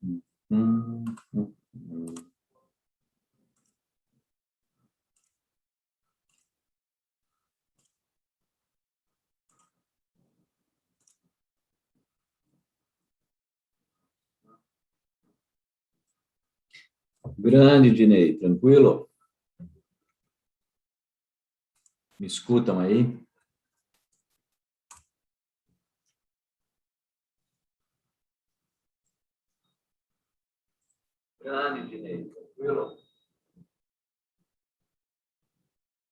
Hum. Grande, Dinei, tranquilo? Me escutam aí? Grande, Dinei, tranquilo?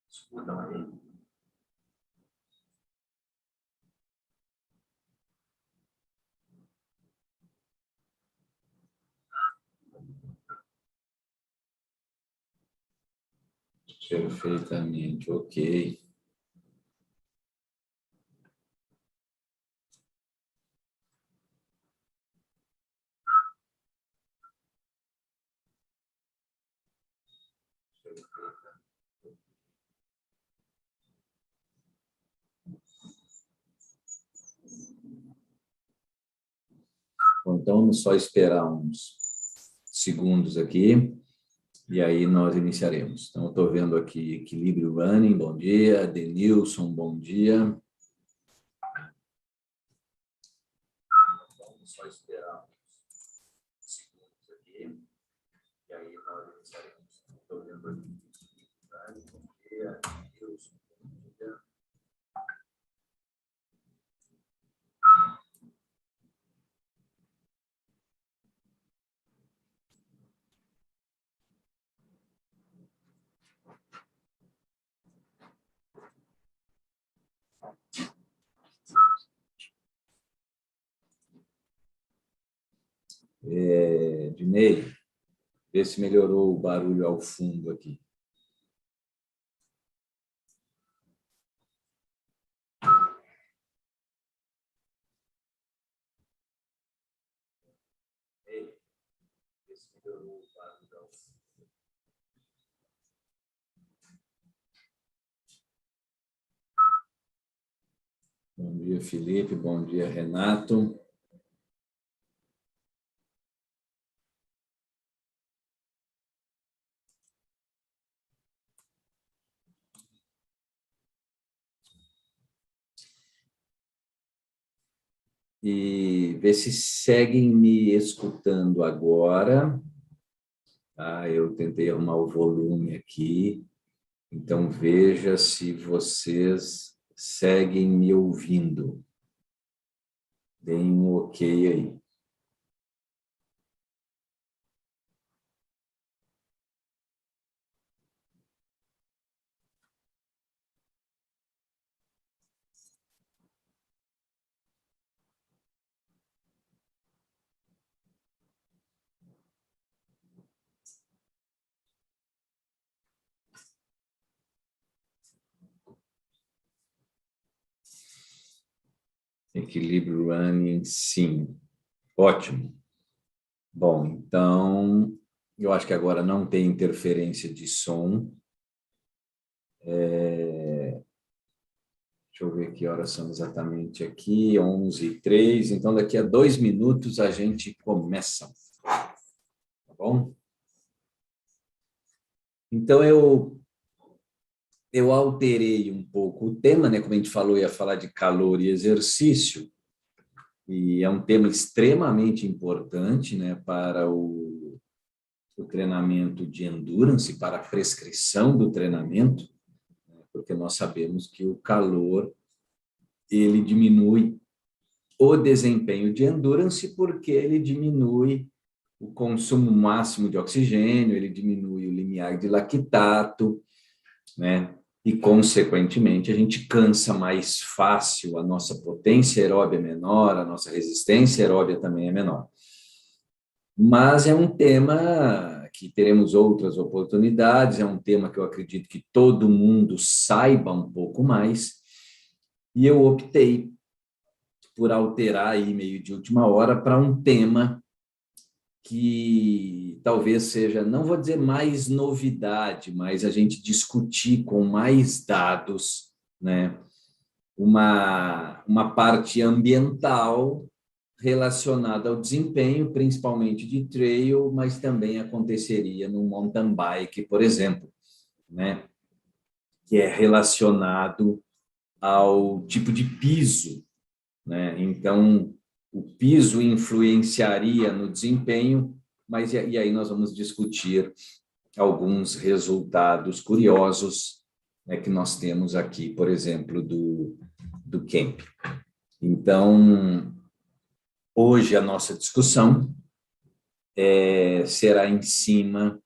Escutam aí? Perfeitamente, ok. Bom, então, vamos só esperar uns segundos aqui e aí nós iniciaremos. Então, eu estou vendo aqui Equilíbrio Running, bom dia. Denilson, bom dia. Vamos só esperar uns segundos aqui e aí nós iniciaremos. Estou vendo aqui Equilíbrio Running, bom dia. Denilson, bom dia. Dinei, vê se melhorou o barulho ao fundo aqui. Vê se melhorou o barulho ao fundo. Bom dia, Felipe. Bom dia, Renato. E ver se seguem me escutando agora. Eu tentei arrumar o volume aqui. Então, veja se vocês seguem me ouvindo. Deem um ok aí. Equilíbrio running, sim. Ótimo. Bom, então, eu acho que agora não tem interferência de som. Deixa eu ver que horas são exatamente aqui, 11h03. Então, daqui a 2 minutos a gente começa. Tá bom? Então, eu alterei um pouco o tema, né? Como a gente falou, ia falar de calor e exercício. E é um tema extremamente importante, né, para o treinamento de endurance, para a prescrição do treinamento, né, porque nós sabemos que o calor ele diminui o desempenho de endurance porque ele diminui o consumo máximo de oxigênio, ele diminui o limiar de lactato, né? E, consequentemente, a gente cansa mais fácil, a nossa potência aeróbia é menor, a nossa resistência aeróbia também é menor. Mas é um tema que teremos outras oportunidades, é um tema que eu acredito que todo mundo saiba um pouco mais, e eu optei por alterar aí meio de última hora para um tema que talvez seja, não vou dizer mais novidade, mas a gente discutir com mais dados, né? Uma parte ambiental relacionada ao desempenho, principalmente de trail, mas também aconteceria no mountain bike, por exemplo, né? Que é relacionado ao tipo de piso, né? Então, o piso influenciaria no desempenho, mas e aí nós vamos discutir alguns resultados curiosos, né, que nós temos aqui, por exemplo, do camp. Então, hoje a nossa discussão será em cima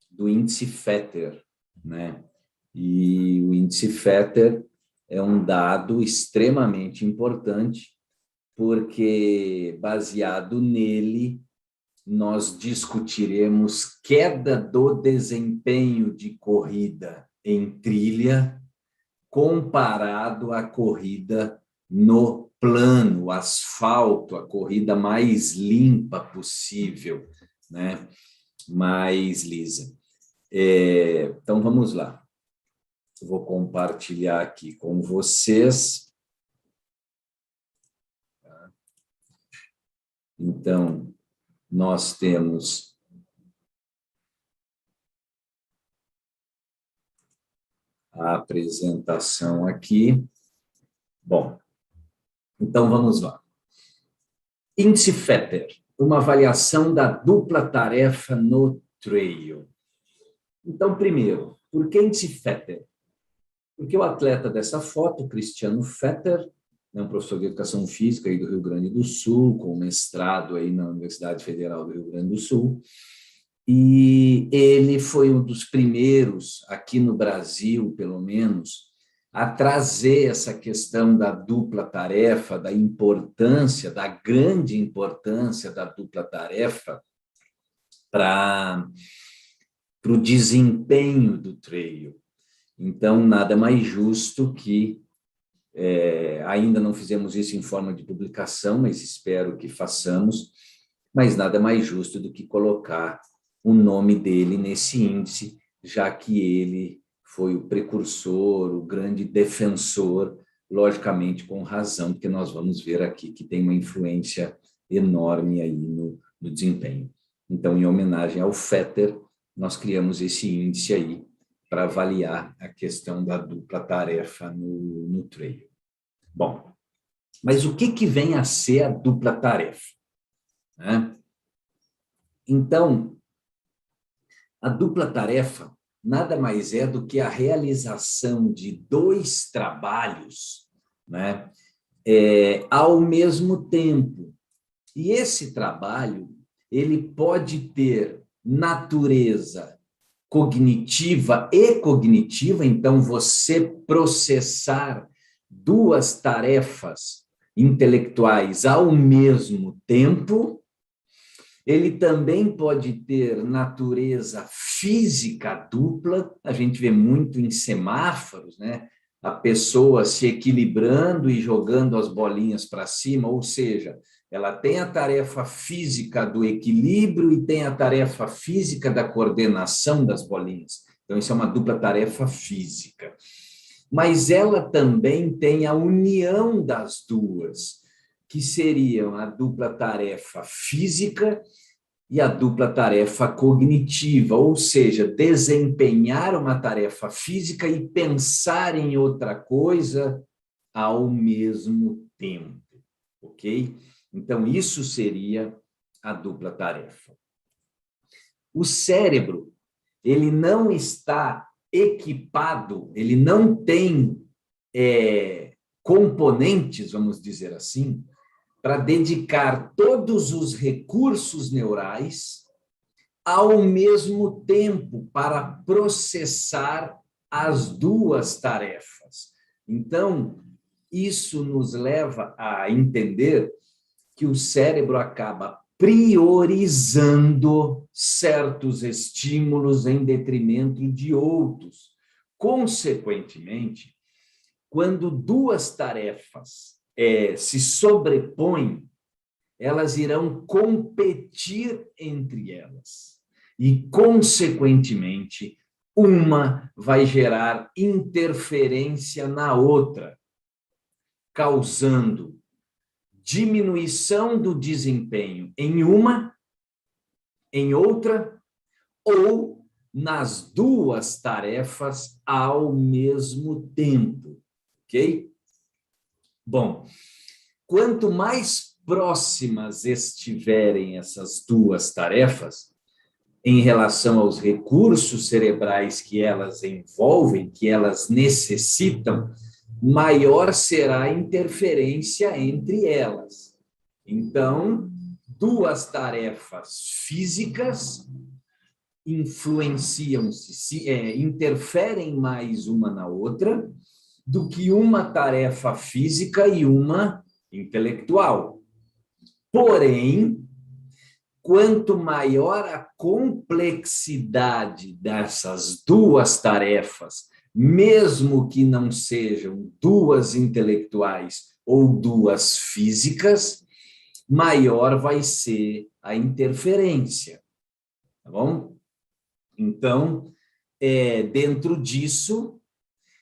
do índice Fetter, né? E o índice Fetter é um dado extremamente importante, porque baseado nele nós discutiremos queda do desempenho de corrida em trilha comparado à corrida no plano, asfalto, a corrida mais limpa possível, né? Mais lisa. Então, vamos lá. Eu vou compartilhar aqui com vocês. Então, nós temos a apresentação aqui. Bom, então vamos lá. Índice Fetter, uma avaliação da dupla tarefa no trail. Então, primeiro, por que índice Fetter? Porque o atleta dessa foto, Cristiano Fetter, é um professor de educação física aí do Rio Grande do Sul, com mestrado aí na Universidade Federal do Rio Grande do Sul, e ele foi um dos primeiros, aqui no Brasil, pelo menos, a trazer essa questão da dupla tarefa, da importância, da grande importância da dupla tarefa para o desempenho do trail. Então, nada mais justo que, ainda não fizemos isso em forma de publicação, mas espero que façamos, mas nada mais justo do que colocar o nome dele nesse índice, já que ele foi o precursor, o grande defensor, logicamente com razão, porque nós vamos ver aqui que tem uma influência enorme aí no desempenho. Então, em homenagem ao Fetter, nós criamos esse índice aí para avaliar a questão da dupla tarefa no trail. Bom, mas o que vem a ser a dupla tarefa? Né? Então, a dupla tarefa nada mais é do que a realização de dois trabalhos, né, ao mesmo tempo. E esse trabalho, ele pode ter natureza cognitiva e cognitiva, então você processar duas tarefas intelectuais ao mesmo tempo. Ele também pode ter natureza física dupla, a gente vê muito em semáforos, né? A pessoa se equilibrando e jogando as bolinhas para cima, ou seja, ela tem a tarefa física do equilíbrio e tem a tarefa física da coordenação das bolinhas. Então, isso é uma dupla tarefa física. Mas ela também tem a união das duas, que seriam a dupla tarefa física e a dupla tarefa cognitiva, ou seja, desempenhar uma tarefa física e pensar em outra coisa ao mesmo tempo, ok? Então, isso seria a dupla tarefa. O cérebro, ele não está equipado, ele não tem componentes, vamos dizer assim, para dedicar todos os recursos neurais ao mesmo tempo para processar as duas tarefas. Então, isso nos leva a entender que o cérebro acaba priorizando certos estímulos em detrimento de outros. Consequentemente, quando duas tarefas se sobrepõem, elas irão competir entre elas. E, consequentemente, uma vai gerar interferência na outra, causando diminuição do desempenho em uma, em outra, ou nas duas tarefas ao mesmo tempo, ok? Bom, quanto mais próximas estiverem essas duas tarefas, em relação aos recursos cerebrais que elas envolvem, que elas necessitam, maior será a interferência entre elas. Então, duas tarefas físicas influenciam-se, interferem mais uma na outra do que uma tarefa física e uma intelectual. Porém, quanto maior a complexidade dessas duas tarefas, mesmo que não sejam duas intelectuais ou duas físicas, maior vai ser a interferência, tá bom? Então, dentro disso,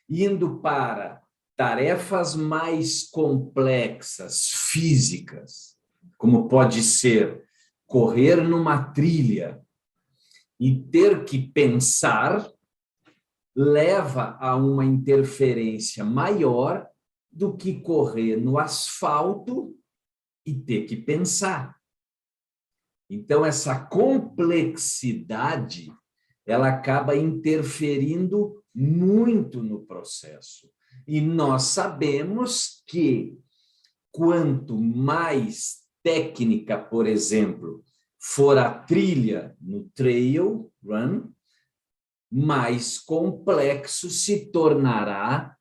indo para tarefas mais complexas, físicas, como pode ser correr numa trilha e ter que pensar, leva a uma interferência maior do que correr no asfalto e ter que pensar. Então, essa complexidade, ela acaba interferindo muito no processo. E nós sabemos que quanto mais técnica, por exemplo, for a trilha no trail run, mais complexo se tornará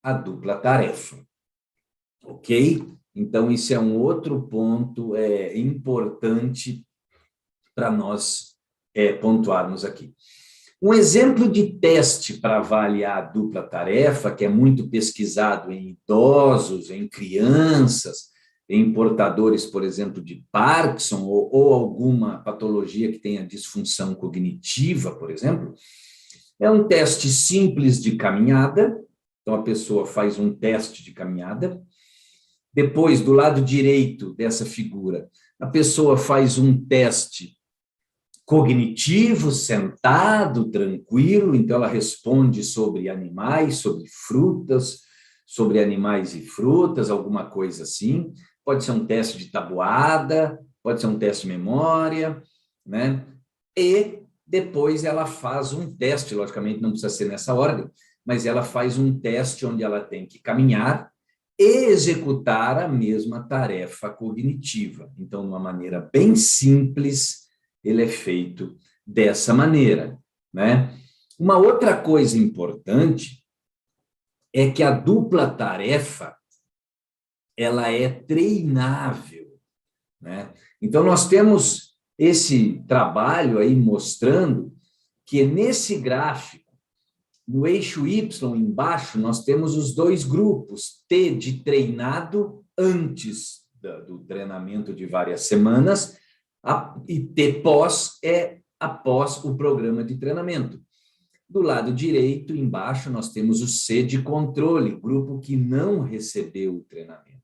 a dupla tarefa. Ok? Então, isso é um outro ponto importante para nós pontuarmos aqui. Um exemplo de teste para avaliar a dupla tarefa, que é muito pesquisado em idosos, em crianças, em portadores, por exemplo, de Parkinson ou alguma patologia que tenha disfunção cognitiva, por exemplo, é um teste simples de caminhada. Então, a pessoa faz um teste de caminhada. Depois, do lado direito dessa figura, a pessoa faz um teste cognitivo, sentado, tranquilo, então ela responde sobre animais, sobre frutas, sobre animais e frutas, alguma coisa assim. Pode ser um teste de tabuada, pode ser um teste de memória, né? E depois ela faz um teste, logicamente não precisa ser nessa ordem, mas ela faz um teste onde ela tem que caminhar e executar a mesma tarefa cognitiva. Então, de uma maneira bem simples, ele é feito dessa maneira, né? Uma outra coisa importante é que a dupla tarefa, ela é treinável, né? Então, nós temos esse trabalho aí mostrando que nesse gráfico, no eixo Y embaixo, nós temos os dois grupos, T de treinado antes do treinamento de várias semanas, e T pós após o programa de treinamento. Do lado direito, embaixo, nós temos o C de controle, grupo que não recebeu o treinamento.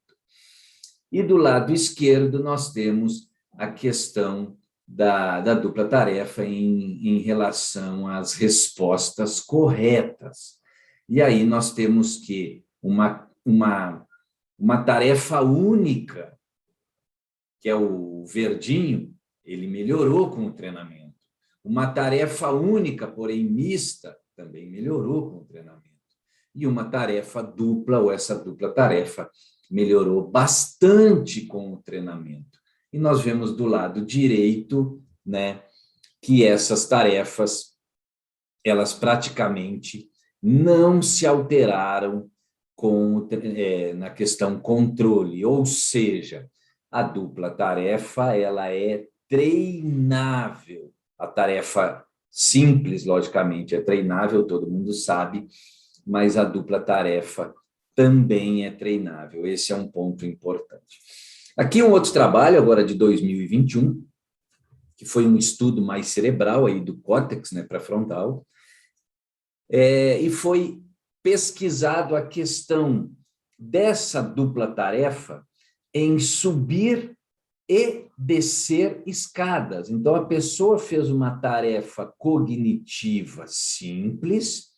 E do lado esquerdo, nós temos a questão da dupla tarefa em relação às respostas corretas. E aí nós temos que uma tarefa única, que é o verdinho, ele melhorou com o treinamento. Uma tarefa única, porém mista, também melhorou com o treinamento. E uma tarefa dupla, ou essa dupla tarefa, melhorou bastante com o treinamento. E nós vemos do lado direito, né, que essas tarefas, elas praticamente não se alteraram na questão controle, ou seja, a dupla tarefa, ela é treinável. A tarefa simples, logicamente, é treinável, todo mundo sabe, mas a dupla tarefa também é treinável. Esse é um ponto importante. Aqui um outro trabalho, agora de 2021, que foi um estudo mais cerebral aí do córtex, né, pré-frontal, e foi pesquisado a questão dessa dupla tarefa em subir e descer escadas. Então, a pessoa fez uma tarefa cognitiva simples,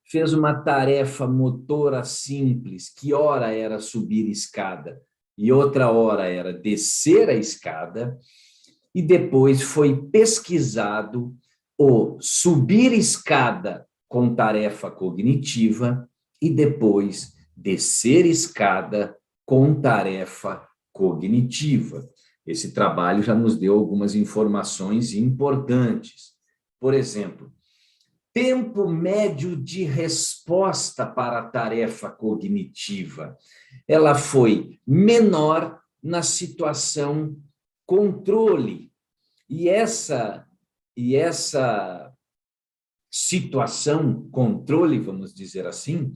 fez uma tarefa motora simples, que ora era subir escada e outra hora era descer a escada, e depois foi pesquisado o subir escada com tarefa cognitiva e depois descer escada com tarefa cognitiva. Esse trabalho já nos deu algumas informações importantes. Por exemplo, tempo médio de resposta para a tarefa cognitiva. Ela foi menor na situação controle. E essa situação controle, vamos dizer assim,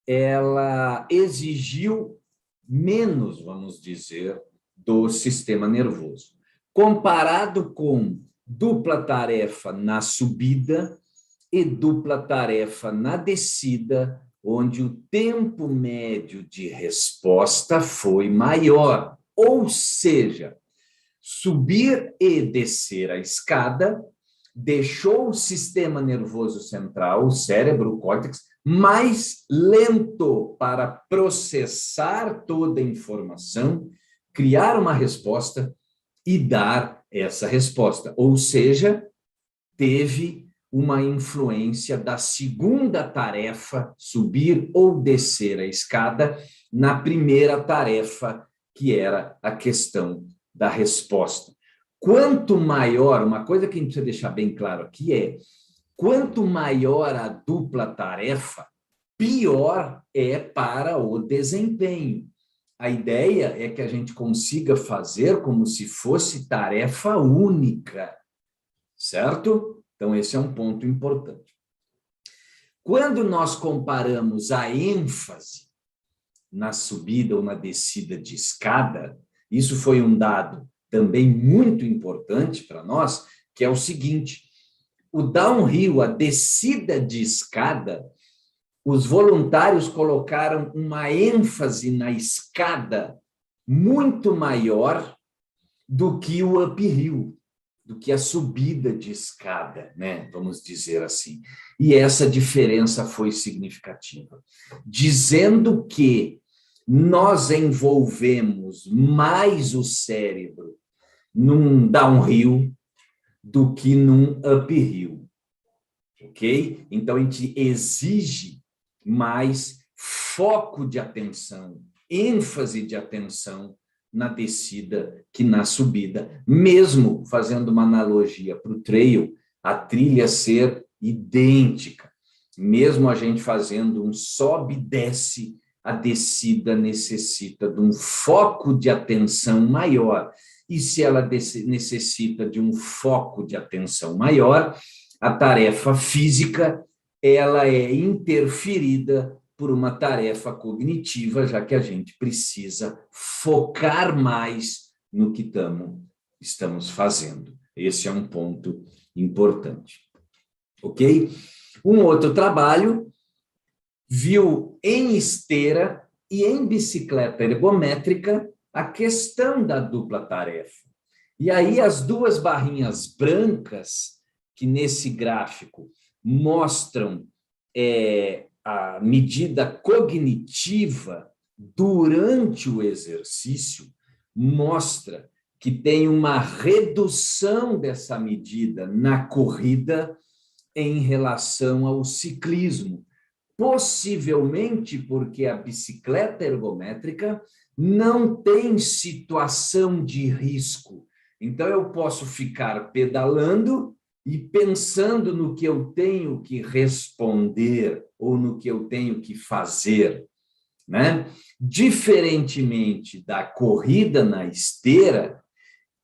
ela exigiu menos, vamos dizer, do sistema nervoso. Comparado com dupla tarefa na subida e dupla tarefa na descida, onde o tempo médio de resposta foi maior. Ou seja, subir e descer a escada deixou o sistema nervoso central, o cérebro, o córtex, mais lento para processar toda a informação, criar uma resposta e dar essa resposta. Ou seja, teve uma influência da segunda tarefa, subir ou descer a escada, na primeira tarefa, que era a questão da resposta. Quanto maior, uma coisa que a gente precisa deixar bem claro aqui é, quanto maior a dupla tarefa, pior é para o desempenho. A ideia é que a gente consiga fazer como se fosse tarefa única, certo? Então, esse é um ponto importante. Quando nós comparamos a ênfase na subida ou na descida de escada, isso foi um dado também muito importante para nós, que é o seguinte: o downhill, a descida de escada, os voluntários colocaram uma ênfase na escada muito maior do que o uphill, do que a subida de escada, né? Vamos dizer assim. E essa diferença foi significativa, dizendo que nós envolvemos mais o cérebro num downhill do que num uphill, ok? Então, a gente exige mais foco de atenção, ênfase de atenção na descida que na subida, mesmo fazendo uma analogia para o trail, a trilha ser idêntica, mesmo a gente fazendo um sobe e desce, a descida necessita de um foco de atenção maior. E se ela necessita de um foco de atenção maior, a tarefa física ela é interferida por uma tarefa cognitiva, já que a gente precisa focar mais no que estamos fazendo. Esse é um ponto importante. Ok? Um outro trabalho viu em esteira e em bicicleta ergométrica a questão da dupla tarefa. E aí as duas barrinhas brancas, que nesse gráfico mostram a medida cognitiva durante o exercício, mostra que tem uma redução dessa medida na corrida em relação ao ciclismo, possivelmente porque a bicicleta ergométrica não tem situação de risco. Então, eu posso ficar pedalando e pensando no que eu tenho que responder ou no que eu tenho que fazer, né? Diferentemente da corrida na esteira,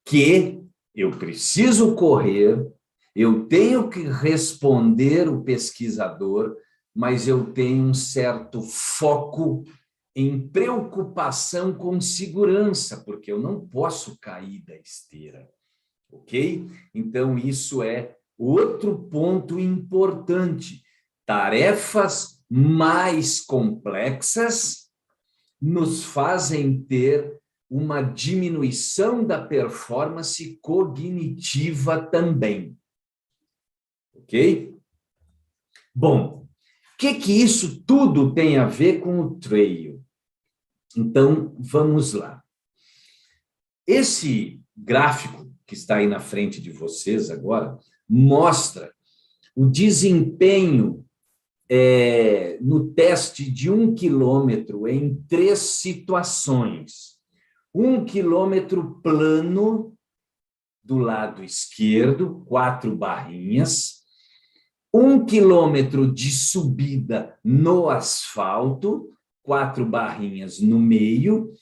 que eu preciso correr, eu tenho que responder o pesquisador, mas eu tenho um certo foco em preocupação com segurança, porque eu não posso cair da esteira, ok? Então, isso é outro ponto importante. Tarefas mais complexas nos fazem ter uma diminuição da performance cognitiva também. Ok? Bom, o que isso tudo tem a ver com o trail? Então, vamos lá. Esse gráfico que está aí na frente de vocês agora mostra o desempenho no teste de 1 quilômetro em 3 situações. 1 quilômetro plano do lado esquerdo, 4 barrinhas. 1 quilômetro de subida no asfalto, 4 barrinhas no meio.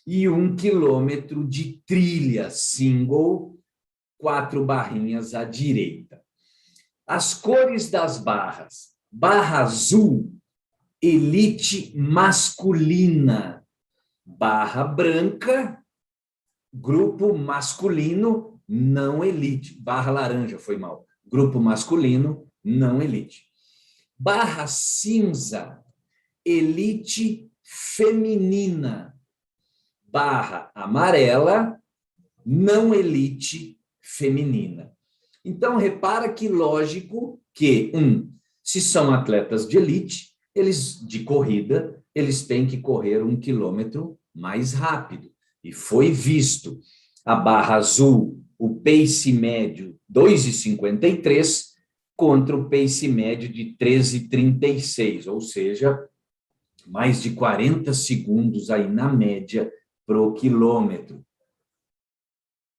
E 1 quilômetro de trilha single, 4 barrinhas à direita. As cores das barras. Barra azul, elite masculina. Barra branca, grupo masculino, não elite. Barra laranja, foi mal. Grupo masculino, não elite. Barra cinza, elite feminina. Barra amarela, não elite feminina. Então, repara que lógico que, se são atletas de elite, eles de corrida, eles têm que correr 1 quilômetro mais rápido. E foi visto a barra azul, o pace médio 2,53 contra o pace médio de 13,36, ou seja, mais de 40 segundos aí na média pro quilômetro.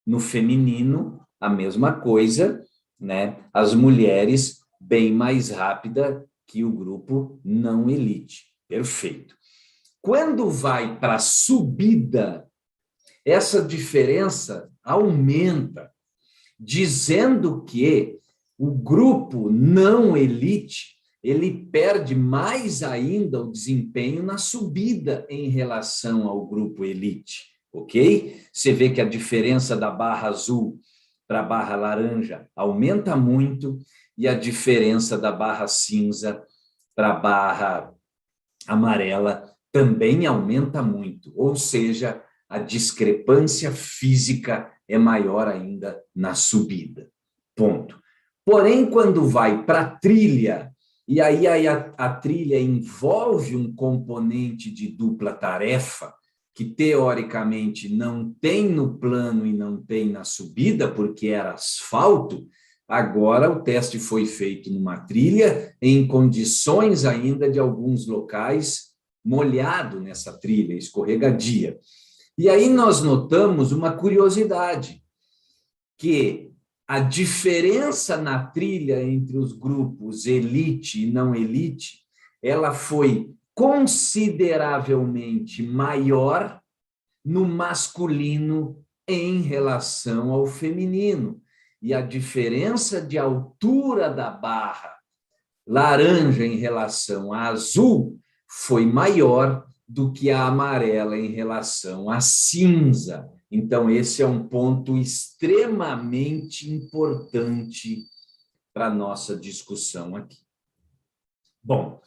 No feminino, a mesma coisa, né? As mulheres bem mais rápida que o grupo não elite. Perfeito. Quando vai para a subida, essa diferença aumenta, dizendo que o grupo não elite, ele perde mais ainda o desempenho na subida em relação ao grupo elite, ok? Você vê que a diferença da barra azul para a barra laranja aumenta muito e a diferença da barra cinza para a barra amarela também aumenta muito, ou seja, a discrepância física é maior ainda na subida. Ponto. Porém, quando vai para a trilha, e aí a trilha envolve um componente de dupla tarefa, que teoricamente não tem no plano e não tem na subida, porque era asfalto, agora o teste foi feito numa trilha, em condições ainda de alguns locais molhado nessa trilha, escorregadia. E aí nós notamos uma curiosidade, que a diferença na trilha entre os grupos elite e não elite, ela foi consideravelmente maior no masculino em relação ao feminino. E a diferença de altura da barra laranja em relação à azul foi maior do que a amarela em relação à cinza. Então, esse é um ponto extremamente importante para a nossa discussão aqui. Bom,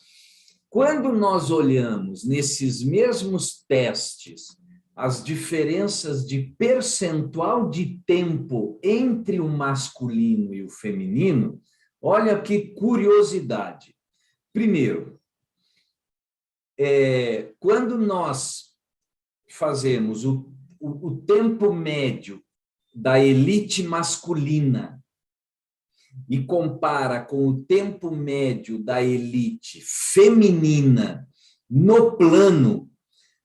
quando nós olhamos nesses mesmos testes as diferenças de percentual de tempo entre o masculino e o feminino, olha que curiosidade. Primeiro, quando nós fazemos o tempo médio da elite masculina e compara com o tempo médio da elite feminina no plano,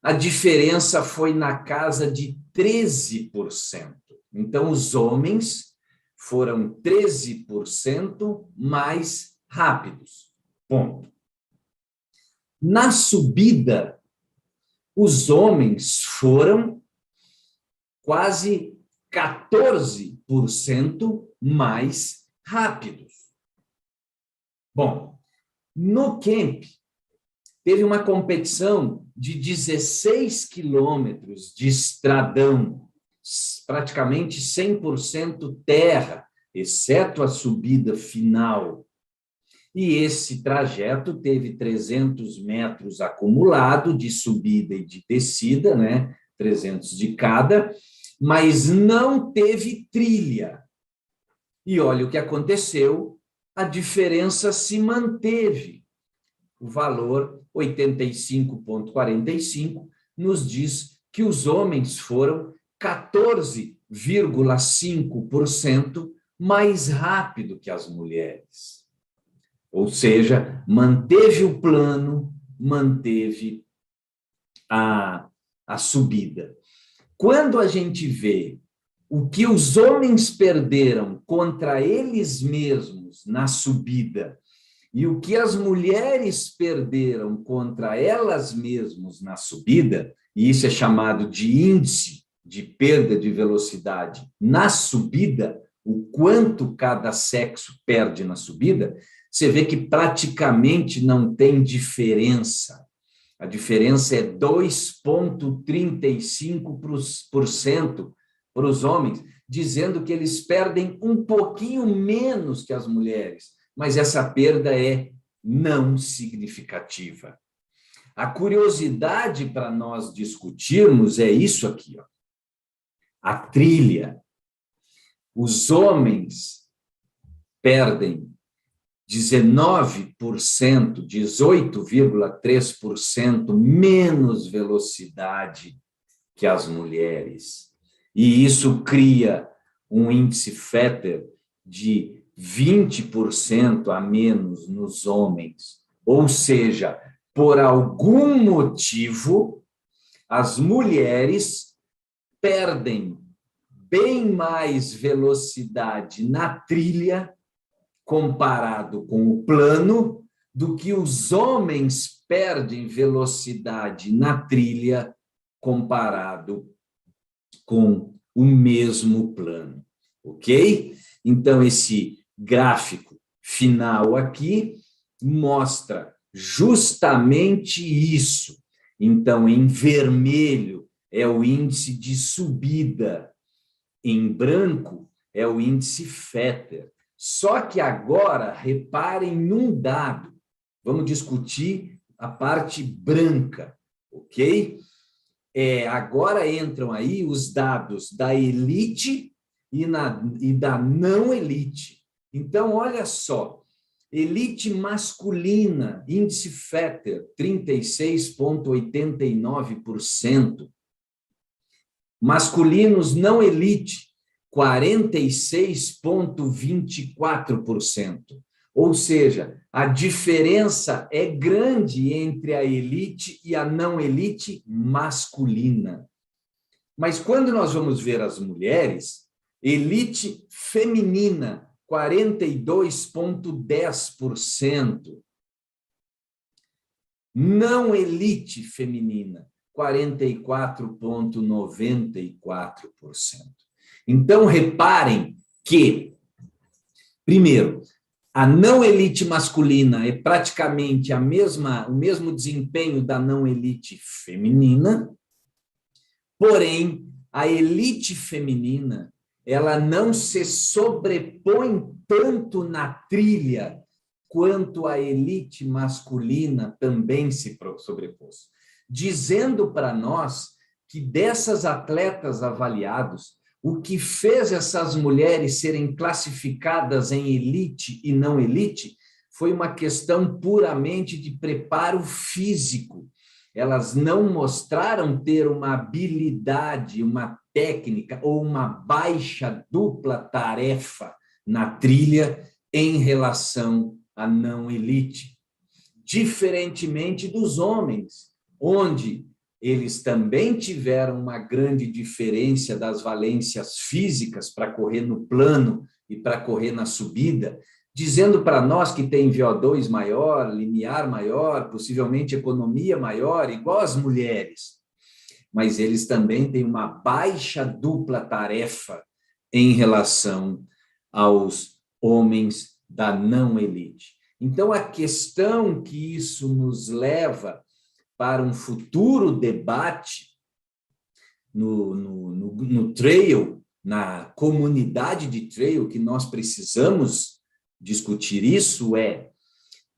a diferença foi na casa de 13%. Então, os homens foram 13% mais rápidos. Ponto. Na subida, os homens foram quase 14% mais rápidos. Bom, no camp, teve uma competição de 16 quilômetros de estradão, praticamente 100% terra, exceto a subida final. E esse trajeto teve 300 metros acumulado de subida e de descida, né? 300 de cada, mas não teve trilha. E olha o que aconteceu, a diferença se manteve. O valor 85,45 nos diz que os homens foram 14,5% mais rápido que as mulheres. Ou seja, manteve o plano, manteve a subida. Quando a gente vê o que os homens perderam contra eles mesmos na subida e o que as mulheres perderam contra elas mesmas na subida, e isso é chamado de índice de perda de velocidade na subida, o quanto cada sexo perde na subida, você vê que praticamente não tem diferença. A diferença é 2,35% para os homens, dizendo que eles perdem um pouquinho menos que as mulheres, mas essa perda é não significativa. A curiosidade para nós discutirmos é isso aqui, ó. A trilha. Os homens perdem 19%, 18,3% menos velocidade que as mulheres. E isso cria um índice Fetter de 20% a menos nos homens. Ou seja, por algum motivo, as mulheres perdem bem mais velocidade na trilha comparado com o plano do que os homens perdem velocidade na trilha comparado com o mesmo plano, ok? Então, esse gráfico final aqui mostra justamente isso. Então, em vermelho é o índice de subida, em branco é o índice Fetter. Só que agora, reparem num dado, vamos discutir a parte branca, ok? Agora entram aí os dados da elite e da não elite. Então, olha só, elite masculina, índice Fetter, 36,89%. Masculinos não elite, 46,24%. Ou seja, a diferença é grande entre a elite e a não elite masculina. Mas quando nós vamos ver as mulheres, elite feminina, 42,10%. Não elite feminina, 44,94%. Então, reparem que, primeiro, a não elite masculina é praticamente o mesmo desempenho da não elite feminina, porém, a elite feminina, ela não se sobrepõe tanto na trilha quanto a elite masculina também se sobrepôs, dizendo para nós que dessas atletas avaliados, o que fez essas mulheres serem classificadas em elite e não elite foi uma questão puramente de preparo físico. Elas não mostraram ter uma habilidade, uma técnica ou uma baixa dupla tarefa na trilha em relação à não elite. Diferentemente dos homens, onde eles também tiveram uma grande diferença das valências físicas para correr no plano e para correr na subida, dizendo para nós que tem VO2 maior, limiar maior, possivelmente economia maior, igual as mulheres. Mas eles também têm uma baixa dupla tarefa em relação aos homens da não elite. Então, a questão que isso nos leva para um futuro debate no trail, na comunidade de trail, que nós precisamos discutir isso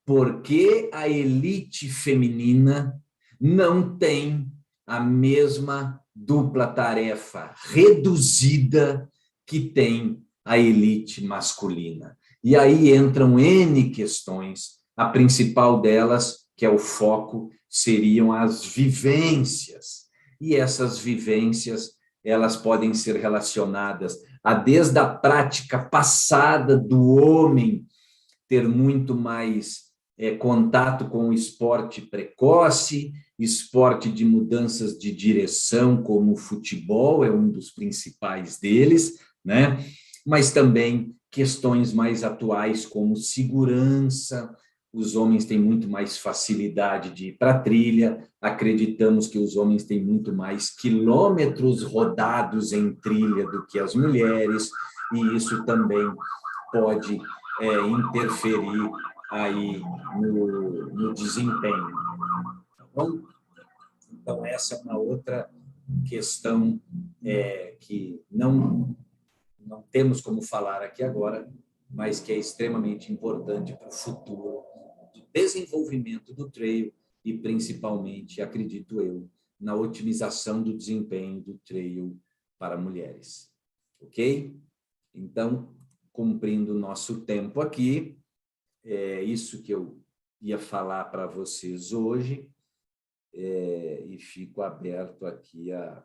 por que a elite feminina não tem a mesma dupla tarefa reduzida que tem a elite masculina. E aí entram N questões, a principal delas, que é o foco, seriam as vivências. E essas vivências, elas podem ser relacionadas desde a prática passada do homem ter muito mais contato com o esporte precoce, esporte de mudanças de direção, como o futebol é um dos principais deles, né? Mas também questões mais atuais, como segurança. Os homens têm muito mais facilidade de ir para a trilha, acreditamos que os homens têm muito mais quilômetros rodados em trilha do que as mulheres, e isso também pode interferir aí no desempenho. Tá bom? Então, essa é uma outra questão que não temos como falar aqui agora, mas que é extremamente importante para o futuro do desenvolvimento do trail e, principalmente, acredito eu, na otimização do desempenho do trail para mulheres. Ok? Então, cumprindo o nosso tempo aqui, é isso que eu ia falar para vocês hoje, e fico aberto aqui a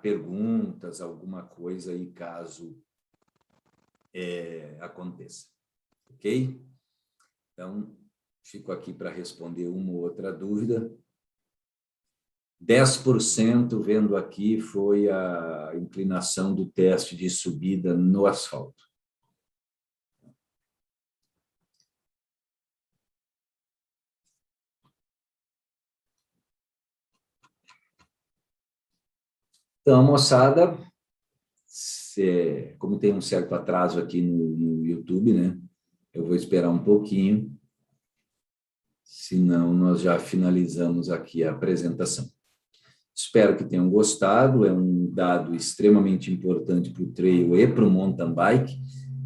perguntas, alguma coisa aí, caso aconteça. Ok? Então, fico aqui para responder uma ou outra dúvida. 10% vendo aqui foi a inclinação do teste de subida no asfalto. Então, moçada, como tem um certo atraso aqui no YouTube, né? Eu vou esperar um pouquinho, senão nós já finalizamos aqui a apresentação. Espero que tenham gostado, é um dado extremamente importante para o trail e para o mountain bike.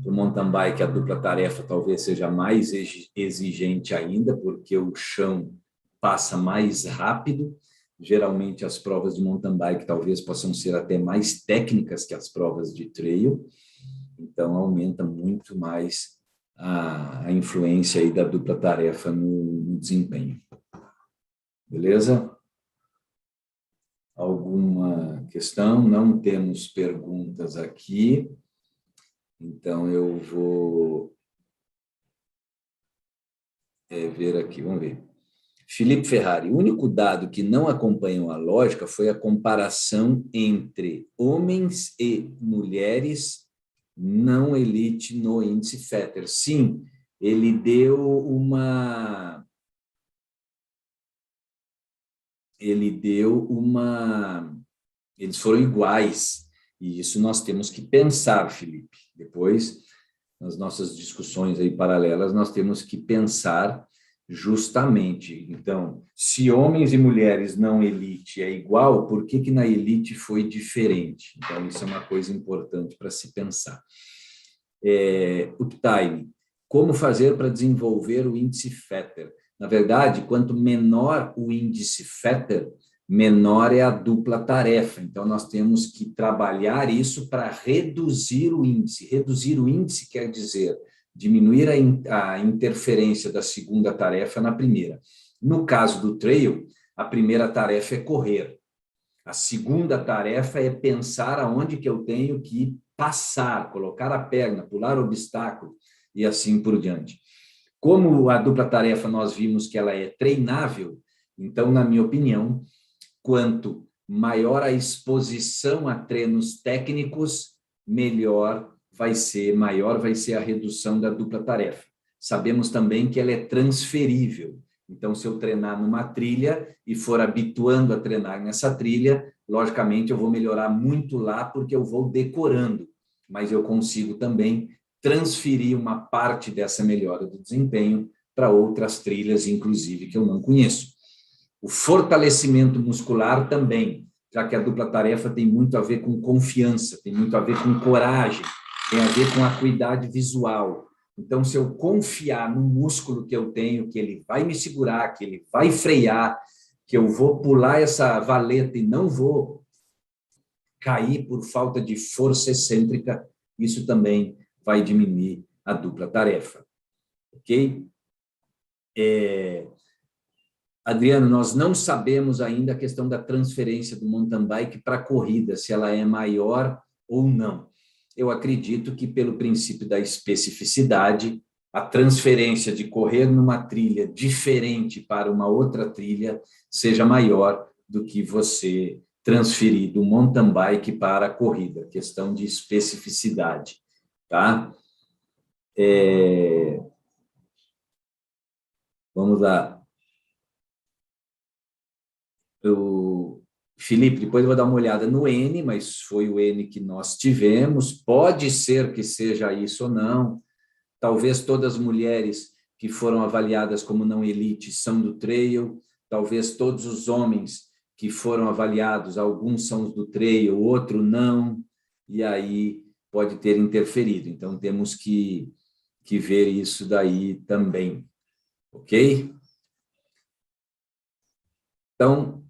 Para o mountain bike, a dupla tarefa talvez seja mais exigente ainda, porque o chão passa mais rápido. Geralmente, as provas de mountain bike talvez possam ser até mais técnicas que as provas de trail. Então, aumenta muito mais a influência aí da dupla tarefa no desempenho. Beleza? Alguma questão? Não temos perguntas aqui, então eu vou ver aqui, vamos ver. Felipe Ferrari, o único dado que não acompanhou a lógica foi a comparação entre homens e mulheres não elite no índice Fetter. Sim, ele deu uma... Eles foram iguais, e isso nós temos que pensar, Felipe. Depois, nas nossas discussões aí paralelas, nós temos que pensar justamente. Então, se homens e mulheres não elite é igual, por que na elite foi diferente? Então, isso é uma coisa importante para se pensar. Uptime, como fazer para desenvolver o índice Fetter? Na verdade, quanto menor o índice Fetter, menor é a dupla tarefa. Então, nós temos que trabalhar isso para reduzir o índice. Reduzir o índice quer dizer diminuir a interferência da segunda tarefa na primeira. No caso do trail, a primeira tarefa é correr. A segunda tarefa é pensar aonde que eu tenho que passar, colocar a perna, pular o obstáculo e assim por diante. Como a dupla tarefa nós vimos que ela é treinável, então, na minha opinião, quanto maior a exposição a treinos técnicos, maior vai ser a redução da dupla tarefa. Sabemos também que ela é transferível. Então, se eu treinar numa trilha e for habituando a treinar nessa trilha, logicamente eu vou melhorar muito lá porque eu vou decorando, mas eu consigo também transferir uma parte dessa melhora do desempenho para outras trilhas, inclusive, que eu não conheço. O fortalecimento muscular também, já que a dupla tarefa tem muito a ver com confiança, tem muito a ver com coragem, tem a ver com acuidade visual. Então, se eu confiar no músculo que eu tenho, que ele vai me segurar, que ele vai frear, que eu vou pular essa valeta e não vou cair por falta de força excêntrica, isso também vai diminuir a dupla tarefa. Ok? Adriano, nós não sabemos ainda a questão da transferência do mountain bike para a corrida, se ela é maior ou não. Eu acredito que, pelo princípio da especificidade, a transferência de correr numa trilha diferente para uma outra trilha seja maior do que você transferir do mountain bike para a corrida, questão de especificidade, tá? Vamos lá. Felipe, depois eu vou dar uma olhada no N, mas foi o N que nós tivemos. Pode ser que seja isso ou não. Talvez todas as mulheres que foram avaliadas como não elite são do trail. Talvez todos os homens que foram avaliados, alguns são do trail, outro não. E aí pode ter interferido. Então, temos que ver isso daí também. Ok? Então,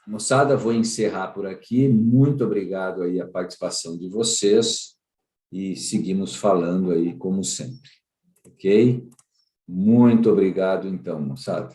moçada, vou encerrar por aqui. Muito obrigado aí a participação de vocês e seguimos falando aí como sempre, ok? Muito obrigado, então, moçada.